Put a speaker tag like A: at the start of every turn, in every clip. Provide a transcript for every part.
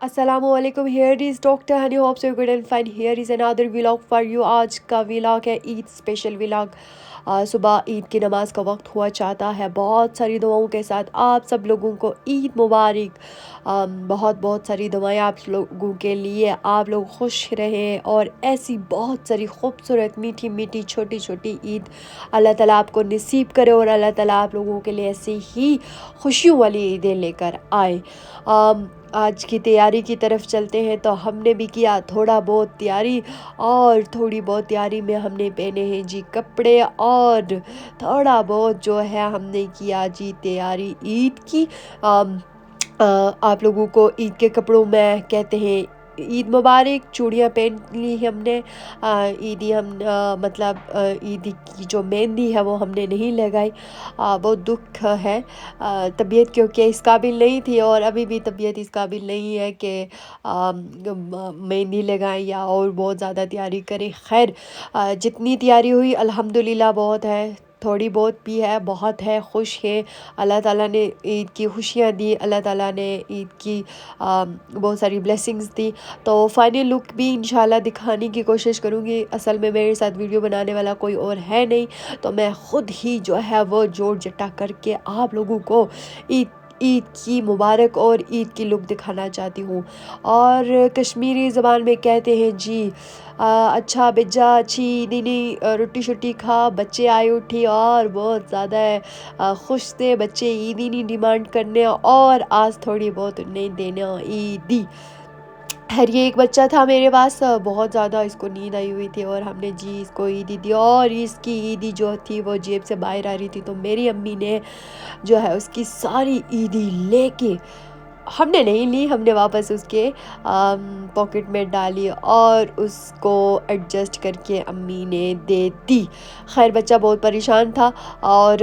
A: अस्सलाम वालेकुम, here is doctor Honey, hopes you good and fine. Here is another vlog for you. आज का vlog है ईद स्पेशल व्लॉग। सुबह ईद की नमाज़ का वक्त हुआ चाहता है। बहुत सारी दुआओं के साथ आप सब लोगों को ईद मुबारक। बहुत बहुत सारी दुआएं आप लोगों के लिए। आप लोग खुश रहें और ऐसी बहुत सारी खूबसूरत मीठी मीठी छोटी छोटी ईद अल्लाह ताला आपको नसीब करे और अल्लाह ताला आप लोगों के लिए ऐसी ही खुशियों वाली ईदें लेकर आए। आज की तैयारी की तरफ चलते हैं। तो हमने भी किया थोड़ा बहुत तैयारी, और थोड़ी बहुत तैयारी में हमने पहने हैं जी कपड़े, और थोड़ा बहुत जो है हमने किया जी तैयारी ईद की। आप लोगों को ईद के कपड़ों में कहते हैं ईद मुबारक। चूड़ियाँ पहन ली हमने। ईदी हम मतलब ईद की जो मेहंदी है वो हमने नहीं लगाई। बहुत दुख है। तबीयत क्योंकि इस काबिल नहीं थी, और अभी भी तबीयत इस काबिल नहीं है कि मेहंदी लगाएं या और बहुत ज़्यादा तैयारी करें। खैर, जितनी तैयारी हुई अल्हम्दुलिल्लाह बहुत है, थोड़ी बहुत भी है, बहुत है, खुश है। अल्लाह ताला ने ईद की खुशियाँ दी, अल्लाह ताला ने ईद की बहुत सारी ब्लेसिंग्स दी। तो फाइनल लुक भी इंशाल्लाह दिखाने की कोशिश करूँगी। असल में मेरे साथ वीडियो बनाने वाला कोई और है नहीं, तो मैं ख़ुद ही जो है वो जोड़ जटा करके आप लोगों को ईद ईद की मुबारक और ईद की लुक दिखाना चाहती हूँ। और कश्मीरी ज़बान में कहते हैं जी, अच्छा बिज्जा अच्छी दीनी रोटी शोटी खा, बच्चे आए उठी और बहुत ज़्यादा खुश थे। बच्चे ईदी नहीं डिमांड करने, और आज थोड़ी बहुत उन्हें देना ईदी। खैर, ये एक बच्चा था मेरे पास, बहुत ज़्यादा इसको नींद आई हुई थी, और हमने जी इसको ईदी दी, और इसकी ईदी जो थी वो जेब से बाहर आ रही थी। तो मेरी अम्मी ने जो है उसकी सारी ईदी लेके, हमने नहीं ली, हमने वापस उसके पॉकेट में डाली और उसको एडजस्ट करके अम्मी ने दे दी। खैर, बच्चा बहुत परेशान था, और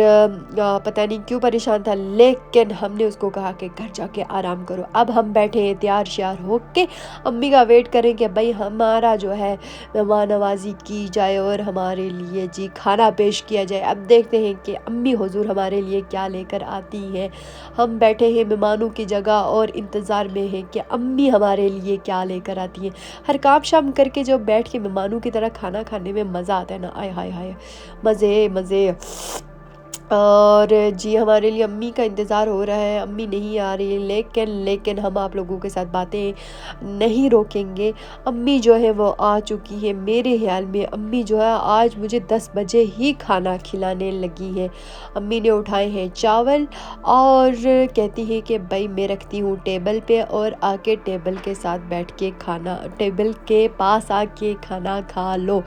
A: पता नहीं क्यों परेशान था, लेकिन हमने उसको कहा कि घर जाके आराम करो। अब हम बैठे हैं तैयार श्यार होके, अम्मी का वेट करें कि भाई हमारा जो है मेहमान नवाजी की जाए और हमारे लिए जी खाना पेश किया जाए। अब देखते हैं कि अम्मी हुजूर हमारे लिए क्या लेकर आती हैं। हम बैठे हैं मेहमानों की जगह और इंतज़ार में है कि अम्मी हमारे लिए क्या लेकर आती हैं। हर काम शाम करके जो बैठ के मेहमानों की तरह खाना खाने में मज़ा आता है ना, आय हाय हाय, मज़े मज़े। और जी हमारे लिए अम्मी का इंतज़ार हो रहा है, अम्मी नहीं आ रही, लेकिन हम आप लोगों के साथ बातें नहीं रोकेंगे। अम्मी जो है वो आ चुकी है। मेरे ख्याल में अम्मी जो है आज मुझे 10 बजे ही खाना खिलाने लगी है। अम्मी ने उठाए हैं चावल, और कहती है कि भाई मैं रखती हूँ टेबल पे, और आके टेबल के साथ बैठ के खाना, टेबल के पास आके खाना खा लो।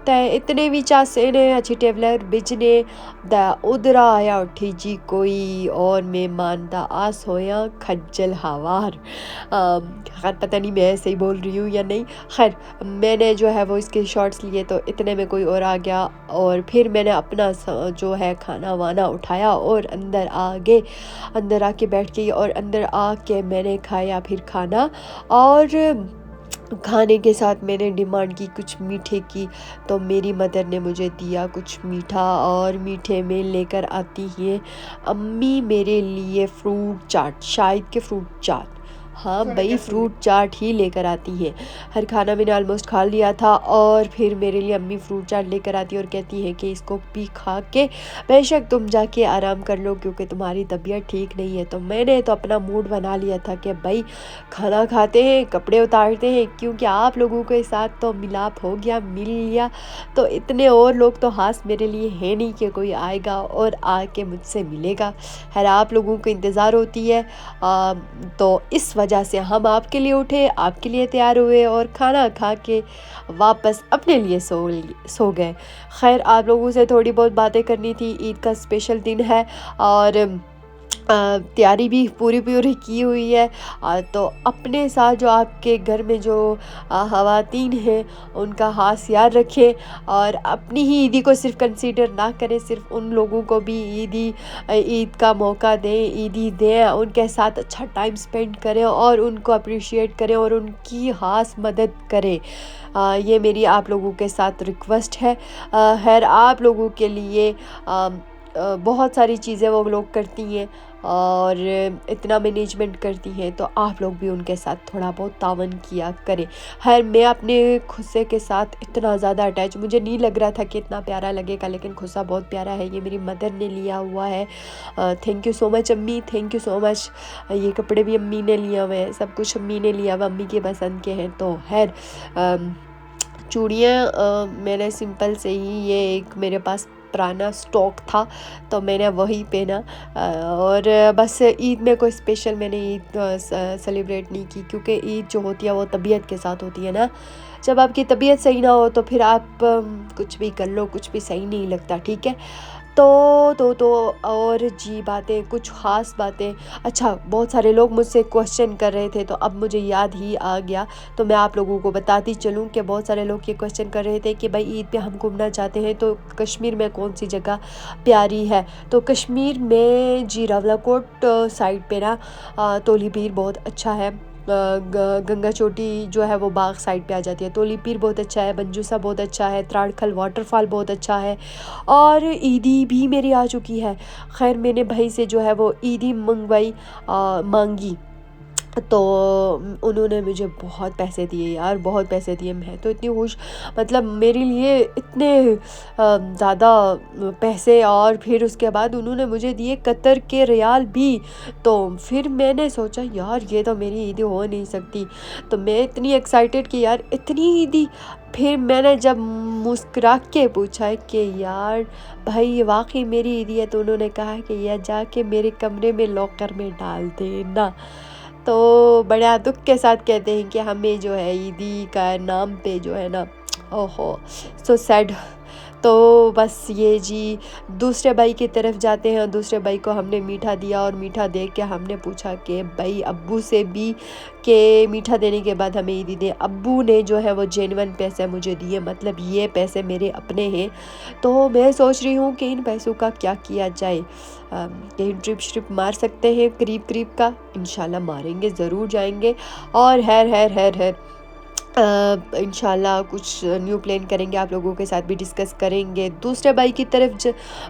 A: ते इतने भी चासे ने अच्छी टेबलर बिजने दा उधरा आया उठी जी कोई और मेहमान दा आस होया खज्जल हवार। खैर, पता नहीं मैं ऐसे ही बोल रही हूँ या नहीं। खैर, मैंने जो है वो इसके शॉर्ट्स लिए, तो इतने में कोई और आ गया, और फिर मैंने अपना जो है खाना वाना उठाया और अंदर आ गए। अंदर आके बैठ गई, और अंदर आके मैंने खाया फिर खाना, और खाने के साथ मैंने डिमांड की कुछ मीठे की। तो मेरी मदर ने मुझे दिया कुछ मीठा, और मीठे में लेकर आती है अम्मी मेरे लिए फ्रूट चाट, शायद के फ्रूट चाट, हाँ भाई फ्रूट चाट ही लेकर आती है। हर खाना मैंने ऑलमोस्ट खा लिया था, और फिर मेरे लिए अम्मी फ्रूट चाट लेकर आती है और कहती है कि इसको भी खा के बेशक तुम जाके आराम कर लो, क्योंकि तुम्हारी तबीयत ठीक नहीं है। तो मैंने तो अपना मूड बना लिया था कि भाई खाना खाते हैं, कपड़े उतारते हैं, क्योंकि आप लोगों के साथ तो मिलाप हो गया, मिल लिया। तो इतने और लोग तो खास मेरे लिए है नहीं कि कोई आएगा और आके मुझसे मिलेगा। खैर, आप लोगों को इंतज़ार होती है, तो इस वजह से हम आपके लिए उठे, आपके लिए तैयार हुए, और खाना खा के वापस अपने लिए सो गए। खैर, आप लोगों से थोड़ी बहुत बातें करनी थी। ईद का स्पेशल दिन है, और तैयारी भी पूरी पूरी की हुई है। तो अपने साथ जो आपके घर में जो ख़वातीन हैं उनका खास याद रखें, और अपनी ही ईदी को सिर्फ कंसीडर ना करें, सिर्फ उन लोगों को भी ईद का मौका दें, ईदी दें, उनके साथ अच्छा टाइम स्पेंड करें, और उनको अप्रिशिएट करें, और उनकी खास मदद करें। ये मेरी आप लोगों के साथ रिक्वेस्ट है। खैर, आप लोगों के लिए بہت ساری چیزیں وہ لوگ کرتی ہیں اور اتنا مینجمنٹ کرتی ہیں، تو آپ لوگ بھی ان کے ساتھ تھوڑا بہت تعاون کیا کریں۔ خیر میں اپنے خصے کے ساتھ اتنا زیادہ اٹیچ، مجھے نہیں لگ رہا تھا کہ اتنا پیارا لگے گا، لیکن خصہ بہت پیارا ہے۔ یہ میری مدر نے لیا ہوا ہے، تھینک یو سو مچ امی، تھینک یو سو مچ۔ یہ کپڑے بھی امی نے لیا ہوئے ہیں، سب کچھ امی نے لیا ہوا، امی کے پسند کے ہیں۔ تو خیر چوڑیاں میں نے سمپل سے ہی، یہ ایک میرے پاس پرانا سٹاک تھا تو میں نے وہی پہنا، اور بس عید میں کوئی اسپیشل میں نے عید سیلیبریٹ نہیں کی، کیونکہ عید جو ہوتی ہے وہ طبیعت کے ساتھ ہوتی ہے نا۔ جب آپ کی طبیعت صحیح نہ ہو تو پھر آپ کچھ بھی کر لو، کچھ بھی صحیح نہیں لگتا، ٹھیک ہے۔ تو اور جی باتیں، کچھ خاص باتیں، اچھا بہت سارے لوگ مجھ سے کوشچن کر رہے تھے، تو اب مجھے یاد ہی آ گیا، تو میں آپ لوگوں کو بتاتی چلوں کہ بہت سارے لوگ یہ کوشچن کر رہے تھے کہ بھائی عید پہ ہم گھومنا چاہتے ہیں تو کشمیر میں کون سی جگہ پیاری ہے۔ تو کشمیر میں جی راولاکوٹ سائڈ پہ نا تولی پیر بہت اچھا ہے، گنگا چوٹی جو ہے وہ باغ سائڈ پہ آ جاتی ہے، تولی پیر بہت اچھا ہے، بنجوسا بہت اچھا ہے، تراڑکھل واٹر فال بہت اچھا ہے، اور عیدی بھی میری آ چکی ہے۔ خیر میں نے بھائی سے جو ہے وہ عیدی مانگی، تو انہوں نے مجھے بہت پیسے دیے یار، بہت پیسے دیے۔ میں تو اتنی خوش، مطلب میرے لیے اتنے زیادہ پیسے، اور پھر اس کے بعد انہوں نے مجھے دیے قطر کے ریال بھی۔ تو پھر میں نے سوچا یار یہ تو میری عیدی ہو نہیں سکتی، تو میں اتنی ایکسائٹیڈ کہ یار اتنی عیدی۔ پھر میں نے جب مسکرا کے پوچھا کہ یار بھائی یہ واقعی میری عیدی ہے، تو انہوں نے کہا کہ یہ جا کے میرے کمرے میں لاکر میں ڈال دینا۔ تو بڑا دکھ کے ساتھ کہتے ہیں کہ ہمیں جو ہے عیدی کا نام پہ جو ہے نا، اوہو سو سیڈ۔ تو بس یہ جی دوسرے بھائی کی طرف جاتے ہیں، دوسرے بھائی کو ہم نے میٹھا دیا، اور میٹھا دے کے ہم نے پوچھا کہ بھائی ابو سے بھی کہ میٹھا دینے کے بعد ہمیں عیدی دیں۔ ابو نے جو ہے وہ جینون پیسے مجھے دیے، مطلب یہ پیسے میرے اپنے ہیں۔ تو میں سوچ رہی ہوں کہ ان پیسوں کا کیا کیا جائے، کہیں ٹرپ شرپ مار سکتے ہیں قریب قریب کا، انشاءاللہ ماریں گے، ضرور جائیں گے، اور خیر انشاءاللہ کچھ نیو پلان کریں گے، آپ لوگوں کے ساتھ بھی ڈسکس کریں گے۔ دوسرے بھائی کی طرف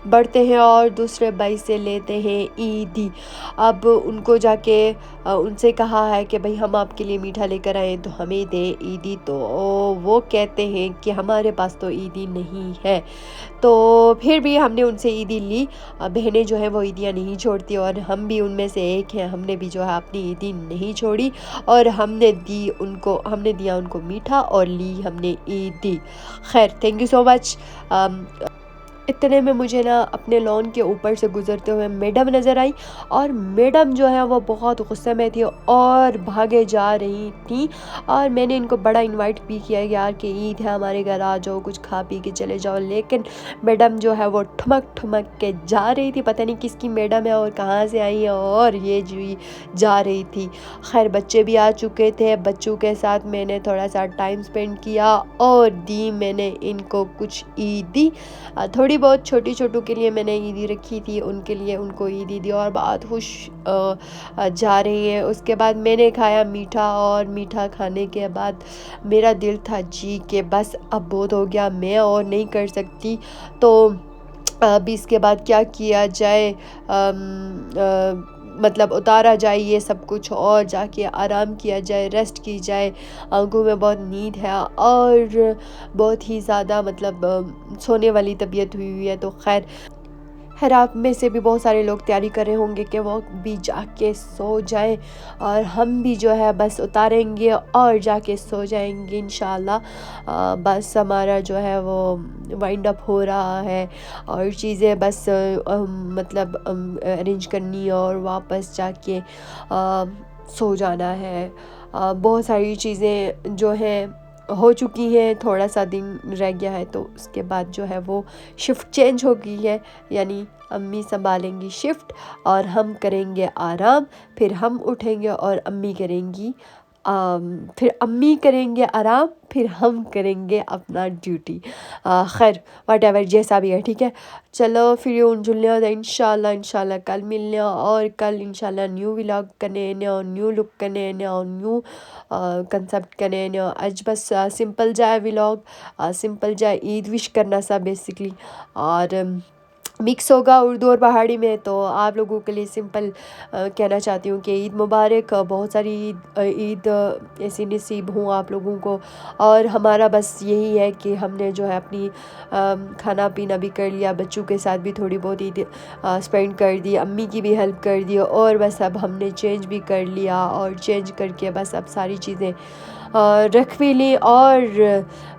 A: بڑھتے ہیں اور دوسرے بھائی سے لیتے ہیں عیدی۔ اب ان کو جا کے ان سے کہا ہے کہ بھائی ہم آپ کے لیے میٹھا لے کر آئیں تو ہمیں دیں عیدی، تو وہ کہتے ہیں کہ ہمارے پاس تو عیدی نہیں ہے۔ تو پھر بھی ہم نے ان سے عیدی لی، بہنیں جو ہیں وہ عیدیاں نہیں چھوڑتی، اور ہم بھی ان میں سے ایک ہیں، ہم نے بھی جو ہے اپنی عیدی نہیں چھوڑی، اور ہم نے دیا ان کو میٹھا اور لی ہم نے عیدی۔ خیر تھینک یو سو مچ۔ اتنے میں مجھے نا اپنے لان کے اوپر سے گزرتے ہوئے میڈم نظر آئی، اور میڈم جو ہے وہ بہت غصے میں تھی اور بھاگے جا رہی تھیں، اور میں نے ان کو بڑا انوائٹ بھی کیا یار کہ عید ہے ہمارے گھر آ جاؤ، کچھ کھا پی کے چلے جاؤ، لیکن میڈم جو ہے وہ ٹھمک کے جا رہی تھی، پتہ نہیں کس کی میڈم ہے اور کہاں سے آئی ہے، اور یہ جو جا رہی تھی۔ خیر بچے بھی آ چکے تھے، بچوں کے ساتھ میں نے تھوڑا سا ٹائم سپینڈ کیا، اور دی میں نے ان کو کچھ عیدی، تھوڑی بہت چھوٹوں کے لیے میں نے عیدی رکھی تھی، ان کے لیے ان کو عیدی دی، اور بہت خوش جا رہی ہیں۔ اس کے بعد میں نے کھایا میٹھا، اور میٹھا کھانے کے بعد میرا دل تھا جی کہ بس اب بہت ہو گیا، میں اور نہیں کر سکتی، تو اب اس کے بعد کیا کیا جائے، مطلب اتارا جائے یہ سب کچھ، اور جا کے آرام کیا جائے، ریسٹ کی جائے، آنکھوں میں بہت نیند ہے، اور بہت ہی زیادہ مطلب سونے والی طبیعت ہوئی ہے۔ تو خیر آپ میں سے بھی بہت سارے لوگ تیاری کر رہے ہوں گے کہ وہ بھی جا کے سو جائیں، اور ہم بھی جو ہے بس اتاریں گے اور جا کے سو جائیں گے انشاءاللہ۔ بس ہمارا جو ہے وہ وائنڈ اپ ہو رہا ہے، اور چیزیں بس مطلب ارینج کرنی، اور واپس جا کے سو جانا ہے۔ بہت ساری چیزیں جو ہیں ہو چکی ہیں، تھوڑا سا دن رہ گیا ہے، تو اس کے بعد جو ہے وہ شفٹ چینج ہو گئی ہے، یعنی امی سنبھالیں گی شفٹ، اور ہم کریں گے آرام، پھر ہم اٹھیں گے اور امی کریں گی پھر امی کریں گے آرام، پھر ہم کریں گے اپنا ڈیوٹی۔ خیر واٹ ایور جیسا بھی ہے، ٹھیک ہے، چلو پھر جلنے انشاءاللہ کل ملنے، اور کل انشاءاللہ نیو ولاگ کرنے، نیو لک کرنے، نیو کنسپٹ کرنے، آج بس سمپل جائے ولاگ، سمپل جائے عید وش کرنا سا بیسکلی، اور मिक्स होगा उर्दू और पहाड़ी में। तो आप लोगों के लिए सिंपल कहना चाहती हूँ कि ईद मुबारक, बहुत सारी ईद ऐसी नसीब हों आप लोगों को। और हमारा बस यही है कि हमने जो है अपनी खाना पीना भी कर लिया, बच्चों के साथ भी थोड़ी बहुत ईद स्पेंड कर दी, अम्मी की भी हेल्प कर दी, और बस अब हमने चेंज भी कर लिया, और चेंज करके बस अब सारी चीज़ें रख भी ली, और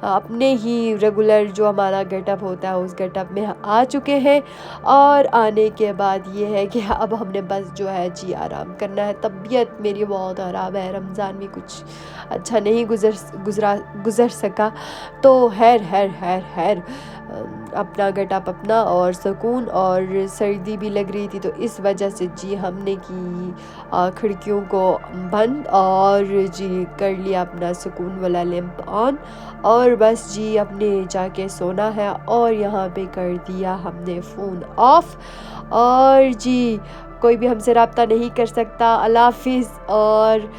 A: अपने ही रेगुलर जो हमारा गेटअप होता है उस गेटअप में आ चुके हैं। और आने के बाद ये है कि अब हमने बस जो है जी आराम करना है। तबीयत मेरी बहुत ख़राब है, रमज़ान भी कुछ अच्छा नहीं गुज़र सका। तो खैर खैर खैर खैर अपना गेटअप अपना, और सुकून, और सर्दी भी लग रही थी तो इस वजह से जी हमने की खिड़कियों को बंद, और जी कर लिया अपना सुकून वाला लैंप ऑन, और बस जी अपने जाके सोना है। और यहाँ पे कर दिया हमने फ़ोन ऑफ, और जी कोई भी हमसे रब्ता नहीं कर सकता। अल्लाह हाफ़िज़ और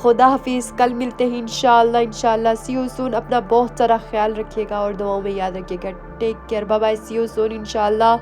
A: खुदा हाफ़िज़। कल मिलते हैं इंशाअल्लाह, इंशाअल्लाह। सी यू सून। अपना बहुत सारा ख्याल रखिएगा और दुआओं में याद रखिएगा। Take care, bye bye, see you soon इंशाअल्लाह।